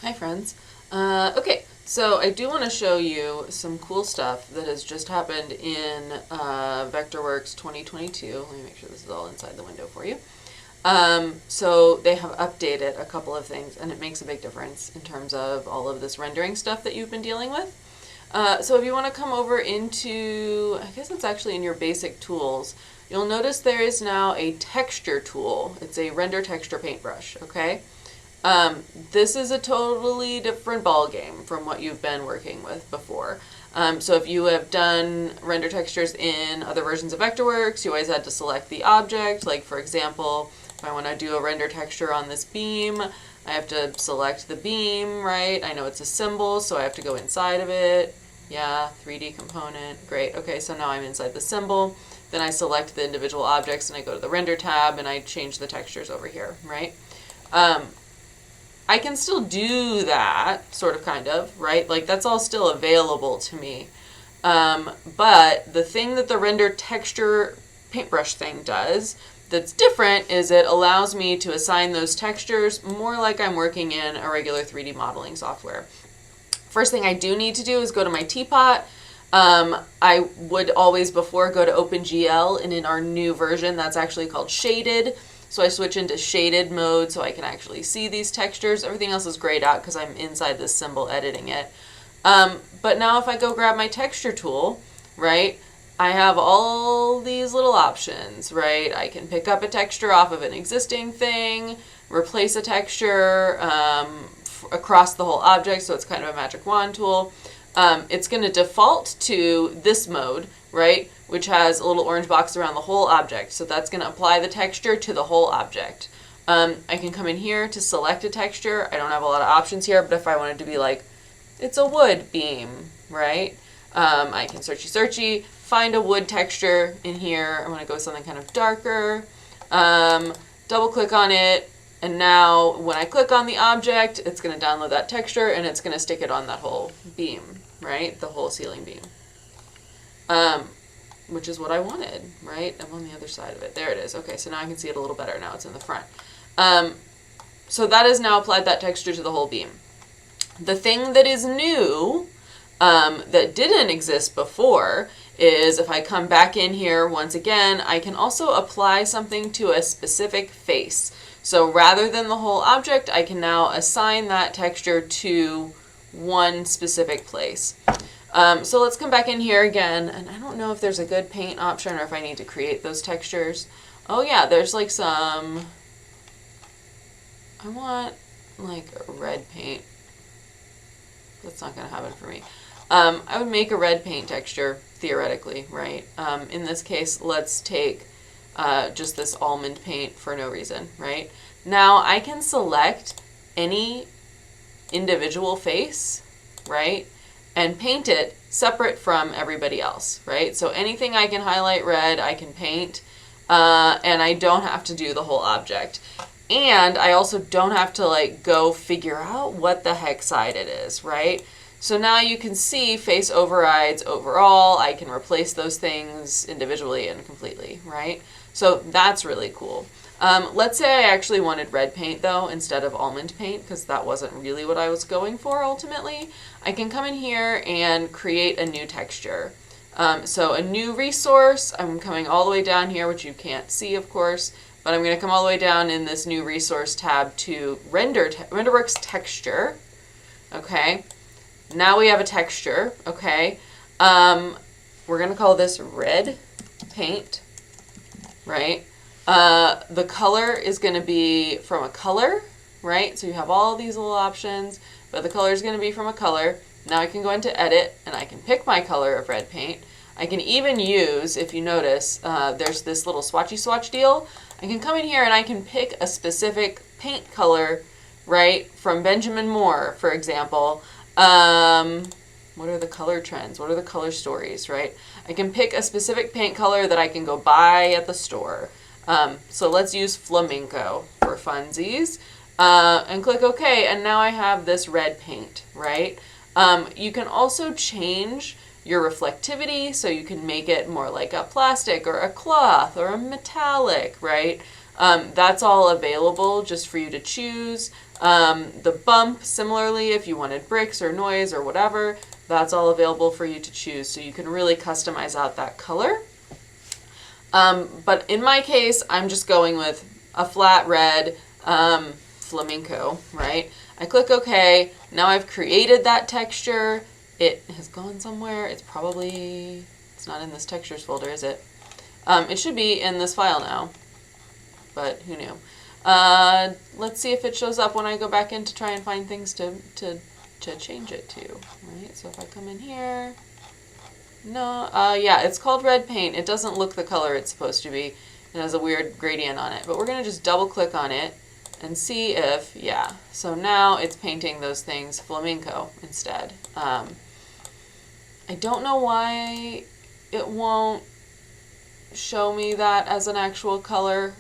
Hi friends. Okay, so I do want to show you some cool stuff that has just happened in Vectorworks 2022. Let me make sure this is all inside the window for you. So they have updated a couple of things, and it makes a big difference in terms of all of this rendering stuff that you've been dealing with. So if you want to come over into, I guess it's actually in your basic tools, you'll notice there is now a texture tool. It's a render texture paintbrush, okay? This is a totally different ball game from what you've been working with before. So if you have done render textures in other versions of Vectorworks, you always had to select the object. Like for example, if I want to do a render texture on this beam, I have to select the beam, right? I know it's a symbol, so I have to go inside of it. Yeah, 3D component, great. Okay, so now I'm inside the symbol. Then I select the individual objects and I go to the render tab and I change the textures over here, right? I can still do that, sort of, kind of, right? Like, that's all still available to me. But the thing that the render texture paintbrush thing does that's different is it allows me to assign those textures more like I'm working in a regular 3D modeling software. First thing I do need to do is go to my teapot. I would always before go to OpenGL, and in our new version, that's actually called shaded. So I switch into shaded mode so I can actually see these textures. Everything else is grayed out because I'm inside this symbol editing it. But now if I go grab my texture tool, right, I have all these little options, right? I can pick up a texture off of an existing thing, replace a texture across the whole object, so it's kind of a magic wand tool. It's going to default to this mode, right, which has a little orange box around the whole object. So that's going to apply the texture to the whole object. I can come in here to select a texture. I don't have a lot of options here, but if I wanted to be like, it's a wood beam, right, I can searchy, find a wood texture in here. I'm going to go with something kind of darker, double click on it, and now when I click on the object, it's going to download that texture and it's going to stick it on that whole beam, right, the whole ceiling beam. Which is what I wanted, right? I'm on the other side of it. There it is. Okay, so now I can see it a little better. Now it's in the front. So that has now applied that texture to the whole beam. The thing that is new, that didn't exist before, is if I come back in here once again, I can also apply something to a specific face. So rather than the whole object, I can now assign that texture to one specific place. So let's come back in here again, and I don't know if there's a good paint option or if I need to create those textures. Oh yeah, there's like some, I want like a red paint. That's not going to happen for me. I would make a red paint texture, theoretically, right? In this case, let's take just this almond paint for no reason, right? Now I can select any individual face, right? And paint it separate from everybody else, right? So anything I can highlight red, I can paint, and I don't have to do the whole object. And I also don't have to like go figure out what the heck side it is, right? So now you can see face overrides overall. I can replace those things individually and completely, right? So that's really cool. Let's say I actually wanted red paint though instead of almond paint, because that wasn't really what I was going for ultimately. I can come in here and create a new texture. So a new resource, I'm coming all the way down here, which you can't see of course, but I'm going to come all the way down in this new resource tab to Renderworks texture. Okay, now we have a texture. Okay, we're going to call this red paint, right? The color is going to be from a color, right? So you have all these little options, but the color is going to be from a color. Now I can go into edit and I can pick my color of red paint. I can even use, if you notice, there's this little swatchy swatch deal. I can come in here and I can pick a specific paint color, right, from Benjamin Moore, for example. What are the color trends? What are the color stories, right? I can pick a specific paint color that I can go buy at the store. So let's use flamenco for funsies, and click OK, and now I have this red paint, right? You can also change your reflectivity, so you can make it more like a plastic or a cloth or a metallic, right? That's all available just for you to choose. The bump, similarly, if you wanted bricks or noise or whatever, that's all available for you to choose. So you can really customize out that color. But in my case, I'm just going with a flat red flamenco, right? I click OK. Now I've created that texture. It has gone somewhere. It's not in this textures folder, is it? It should be in this file now, but who knew? Let's see if it shows up when I go back in to try and find things to change it to, right? So if I come in here, no, yeah, it's called red paint. It doesn't look the color it's supposed to be. It has a weird gradient on it, but we're going to just double click on it and see if, yeah, so now it's painting those things flamenco instead. I don't know why it won't show me that as an actual color.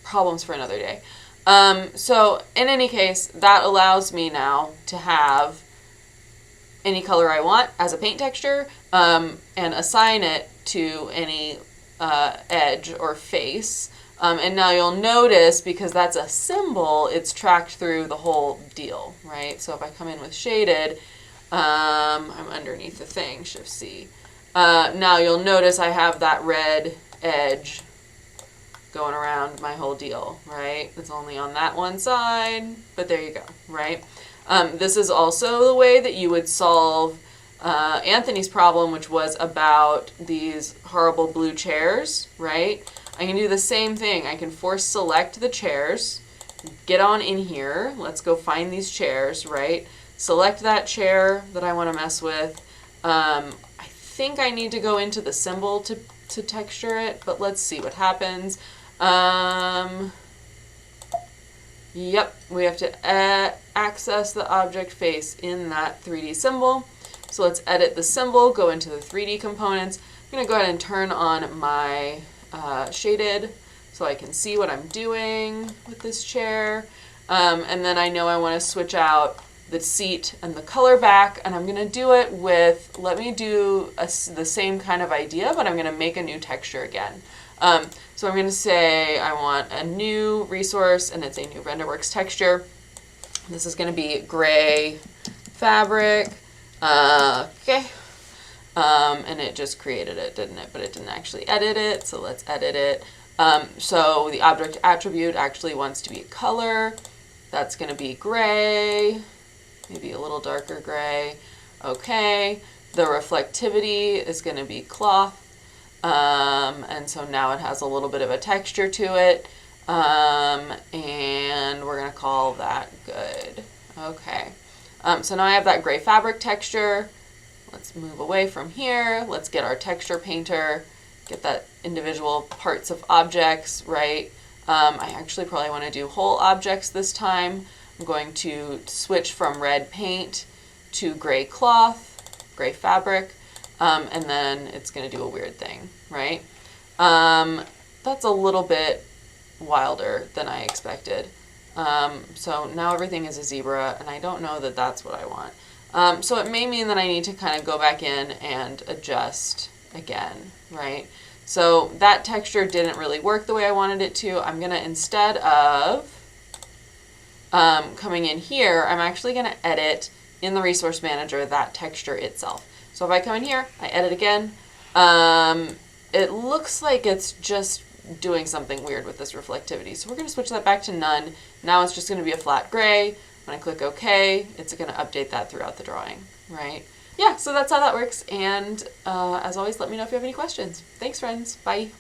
Problems for another day. So in any case, that allows me now to have any color I want as a paint texture, and assign it to any edge or face. And now you'll notice, because that's a symbol, it's tracked through the whole deal, right? So if I come in with shaded, I'm underneath the thing, Shift C. Now you'll notice I have that red edge going around my whole deal, right? It's only on that one side, but there you go, right? This is also the way that you would solve Anthony's problem, which was about these horrible blue chairs, right? I can do the same thing. I can force select the chairs, get on in here, let's go find these chairs, right? Select that chair that I want to mess with. I think I need to go into the symbol to texture it, but let's see what happens. Yep, we have to access the object face in that 3D symbol. So let's edit the symbol, go into the 3D components. I'm going to go ahead and turn on my shaded so I can see what I'm doing with this chair. And then I know I want to switch out the seat and the color back, and I'm going to do it with, let me do the same kind of idea, but I'm going to make a new texture again. So I'm going to say I want a new resource, and it's a new RenderWorks texture. This is going to be gray fabric. Okay. And it just created it, didn't it? But it didn't actually edit it, so let's edit it. So the object attribute actually wants to be a color. That's going to be gray, maybe a little darker gray. Okay. The reflectivity is going to be cloth. And so now it has a little bit of a texture to it. And we're going to call that good. Okay. So now I have that gray fabric texture. Let's move away from here. Let's get our texture painter, get that individual parts of objects, right? I actually probably want to do whole objects this time. I'm going to switch from red paint to gray cloth, gray fabric, and then it's going to do a weird thing, right? That's a little bit wilder than I expected. So now everything is a zebra, and I don't know that that's what I want. So it may mean that I need to kind of go back in and adjust again, right? So that texture didn't really work the way I wanted it to. I'm going to, instead of coming in here, I'm actually going to edit in the resource manager that texture itself. So if I come in here, I edit again, it looks like it's just doing something weird with this reflectivity. So we're going to switch that back to none. Now it's just going to be a flat gray. When I click OK, it's going to update that throughout the drawing, right? Yeah, so that's how that works. And as always, let me know if you have any questions. Thanks, friends. Bye.